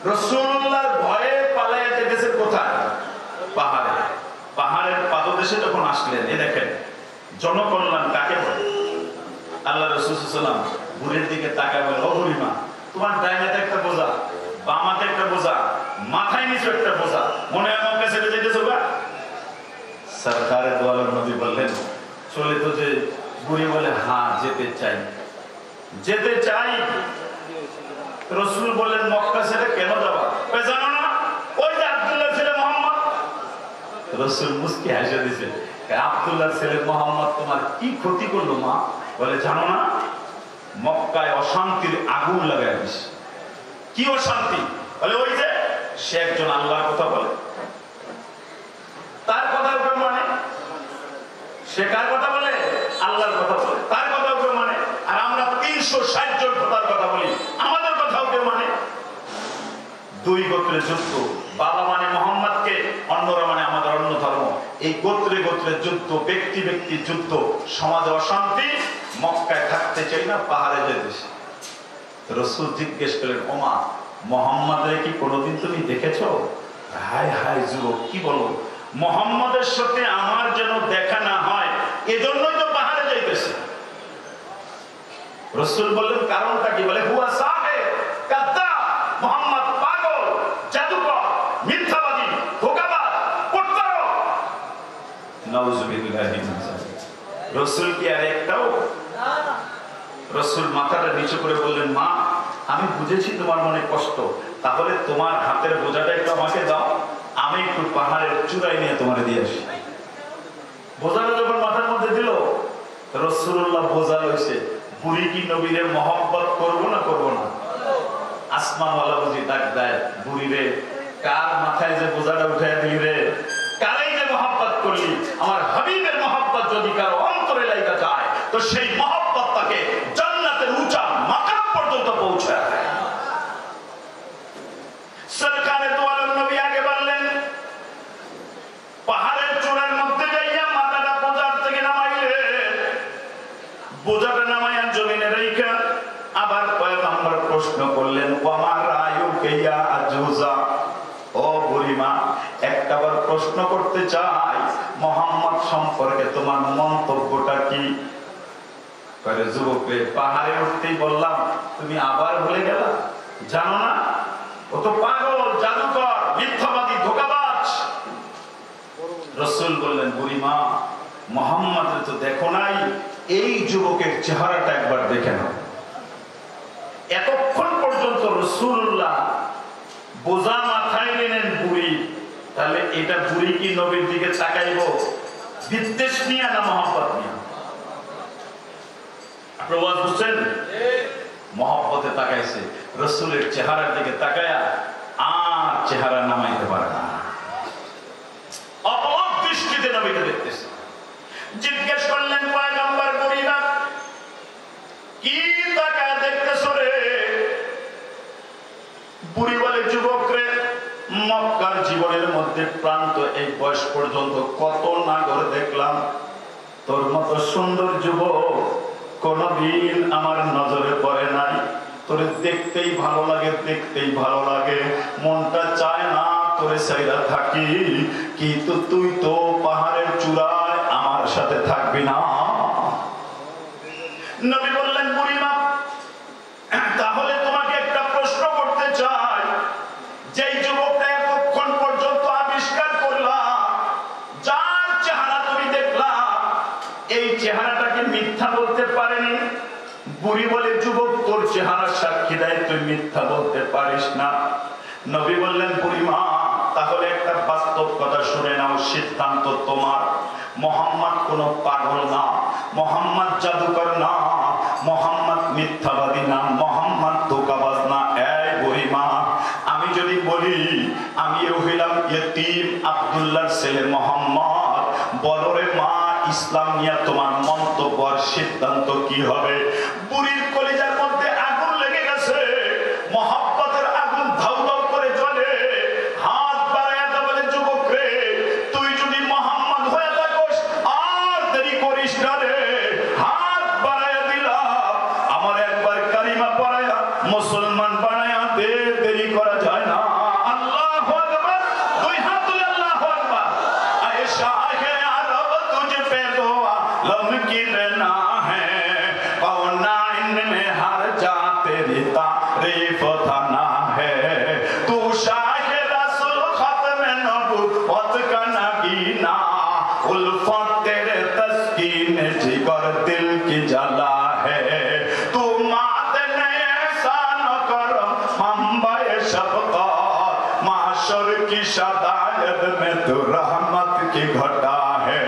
রাসূলুল্লাহর ভয়ে পালায়ে যেতেছে কোথায়? পাহাড়ে। পাহাড়ের পাদদেশে যখন আসলেন, এই দেখেন জনকল্যাণ কাকে বলে। আল্লাহ রাসূল সাল্লাল্লাহু আলাইহি ওয়াসাল্লাম বুড়ির দিকে তাকায় বলে, ও বুড়িমা, তোমার ডাইনেতে একটা বোঝা, বামাতে একটা বোঝা, মাথায় নিচে একটা বোঝা, মনে হয় আমার কাছে যেতেছো গা? সরকারে দো আলম নবী বললেন, চলে তো যে? বুড়ি বলে, হ্যাঁ যেতে চাই, যেতে চাই। রাসূল বললেন, মক্কা ছেড়ে কেন যাবা? জানো না ওই যে আব্দুল্লাহর ছেলে মুহাম্মদ? রাসূল মুস্কি হেসে দিয়েছেন, আব্দুল্লাহর ছেলে মুহাম্মদ তোমার কি ক্ষতি করলো মা? বলে, জানো না মক্কায় অশান্তির আগুন লাগায় দিছে। কি অশান্তি? বলে, ওই যে সে একজন আল্লাহর কথা বলে, তার কথার উপর মানে। সে কার কথা বলে? আল্লাহর কথা বলে, তার কথা উপর মানে। আর আমরা 360 জন খোদার কথা বলি, আমাদের কথাও কেউ মানে। দুই গোত্রের যুদ্ধ, বাবা মানে মুহাম্মদকে, অন্যরা মানে আমাদের অন্য ধর্ম। এই গোত্রে গোত্রে যুদ্ধ, ব্যক্তি ব্যক্তি যুদ্ধ, সমাজে অশান্তি। মক্কায় থাকতে চাই না, পাহাড়ে যেতেছি। রাসূল জিজ্ঞেস করলেন, ওমা মুহাম্মদরে কি কোনোদিন তুমি দেখেছো? হায় হায় যুবক, কি বলো? মুহাম্মদের সাথে আমার যেন দেখা না হয়, এজন্যই তো পাহাড়ে যাইতেছে। রাসূল বললেন, কারণটা কি? বলে, হুয়া সাহেব কাদ্দাব, মুহাম্মদ পাগল, জাদুকর, মিথ্যাবাদী, ধোঁকাবাজ, প্রতারক। নাউযুবিল্লাহি মিন যালিক। রাসূল কি আর একটাও? রাসূল মাথাটা নিচু করে বললেন, মা আমি বুঝেছি তোমার মনে কষ্ট, তাহলে তোমার হাতের বোঝাটা একটু আমাকে দাও, আমি একটু পাহাড়ের চূড়ায় নিয়ে তোমারে দিয়ে আসি। বোঝাটা যখন মাথার মধ্যে দিল, রাসূলুল্লাহ বোঝা লইছে। বুড়ি কি নবীরে মহব্বত করবো না করবো না? আসমানওয়ালা বুঝি ডাক দেয়, বুড়ি রে কার মাথায় যে বোঝাটা উঠায় দিলি রে, কারাই যে মহব্বত করলি? আমার হাবিবের মহব্বত যদি কারো অন্তরে লাগা যায়, তো সেই মহব্বত তাকে জান্নাতের উঁচা মাকাম পর্যন্ত পৌঁছায় দেয়। সরকারে দো আলম নবী আগে বললেন, পাহাড়ের চূড়ার মধ্যে যাইয়া মাথাটা বোঝার থেকে নামাইলে, বোঝাটা নামাইয়া জমিনে রেখা আবার পয়গম্বর প্রশ্ন করলেন, ওয়ামা রায়ুকা ইয়া আজুজা, ও বুড়িমা একটাবার প্রশ্ন করতে চাই, মুহাম্মদ সম্পর্কে তোমার মন্তব্যটা কি? করে, যুবকরে পাহাড়ে উঠতেই বললাম, তুমি আবার ভুলে গেলা? জানো না ও তো পাগল, জাদুকর, মিথ্যাবাদী, ধোঁকাবাজ। রাসূল বললেন, বুড়িমা মুহাম্মদের তো দেখো নাই, এই যুবকের চেহারাটা একবার দেখে নাও। এতক্ষণ পর্যন্ত রাসূলুল্লাহ বোঝা মাথায় নিলেন বুড়ি, তাহলে এটা বুড়ি কি নবীর দিকে তাকাইব বিদ্বেষ নিয়ে না মহব্বত নিয়ে? প্রবাদ বুঝছেন? মহব্বতে তাকাইছে, রাসূলের চেহারার দিকে তাকায়া আর চেহারা নামাইতে পারে না, অপলক দৃষ্টিতে নবীকে দেখতেছে। জিজ্ঞেস করলেন, পয়গম্বর বুড়িমা কি তাকায় দেখতেছো রে? বুড়ি বলে, যুবক রে, মক্কার জীবনের মধ্যে প্রান্ত এই বয়স পর্যন্ত কত নাগর দেখলাম, তোর মতো সুন্দর যুবক কোনদিন আমার নজরে পড়ে নাই। তোরে দেখতেই ভালো লাগে, দেখতেই ভালো লাগে, মনটা চায় না তোরে সাইরা থাকি, কিন্তু তুই তো পাহাড়ের চূড়ায় আমার সাথে থাকবি না। নবী বললেন, বুড়িমা তাহলে তোমাকে একটা প্রশ্ন করতে চাই, যেই যুবকটা এতক্ষণ পর্যন্ত আবিষ্কার করলাম, যার চেহারা তুমি দেখলা, এই চেহারাটাকে মিথ্যা বলতে পারেনি? বুড়ি বলে, যুবক তোর চেহারা সাক্ষী দেয় তুই মিথ্যা বলতে পারিস না। নবী বললেন, বুড়িমা তাহলে একটা বাস্তব কথা শুনে নাও, সিদ্ধান্ত তোমার। মুহাম্মদ কোনো পাগল না, মুহাম্মদ জাদুকর না, মুহাম্মদ মিথ্যাবাদী না, মুহাম্মদ ধোঁকাবাজ না। এই বুড়িমা আমি যদি বলি আমি হইলাম ইয়তীম আব্দুল্লাহর ছেলে মুহাম্মদ, বলো রে মা ইসলাম নিয়ে তোমার মন্তব্য আর সিদ্ধান্ত কি হবে? বুড়ির কলিজার মধ্যে আগুন লেগে গেছে, মহব্বতের আগুন ধাউ ধাউ করে জ্বলে। হাত বাড়াইয়া দা বলে, যুবক রে তুই যদি মুহাম্মদ হয়ে থাকস আর দেরি করিস না রে, হাত বাড়াইয়া দিলাম, আমার একবার কালিমা পড়াইয়া মুসলমান বানাইয়া দে, দেরি করা যায় না। गिरना है, कौनाइन में हर जा तेरी तारीफ थाना है। तू शाह रसूल खत्म नबूवत का नगीना, उल्फत तेरे तस्कीन जिगर दिल की जला है। तू मात ने एहसान करम मंबे शफ़क़त, माशर की शदायत में तू रहमत की घटा है।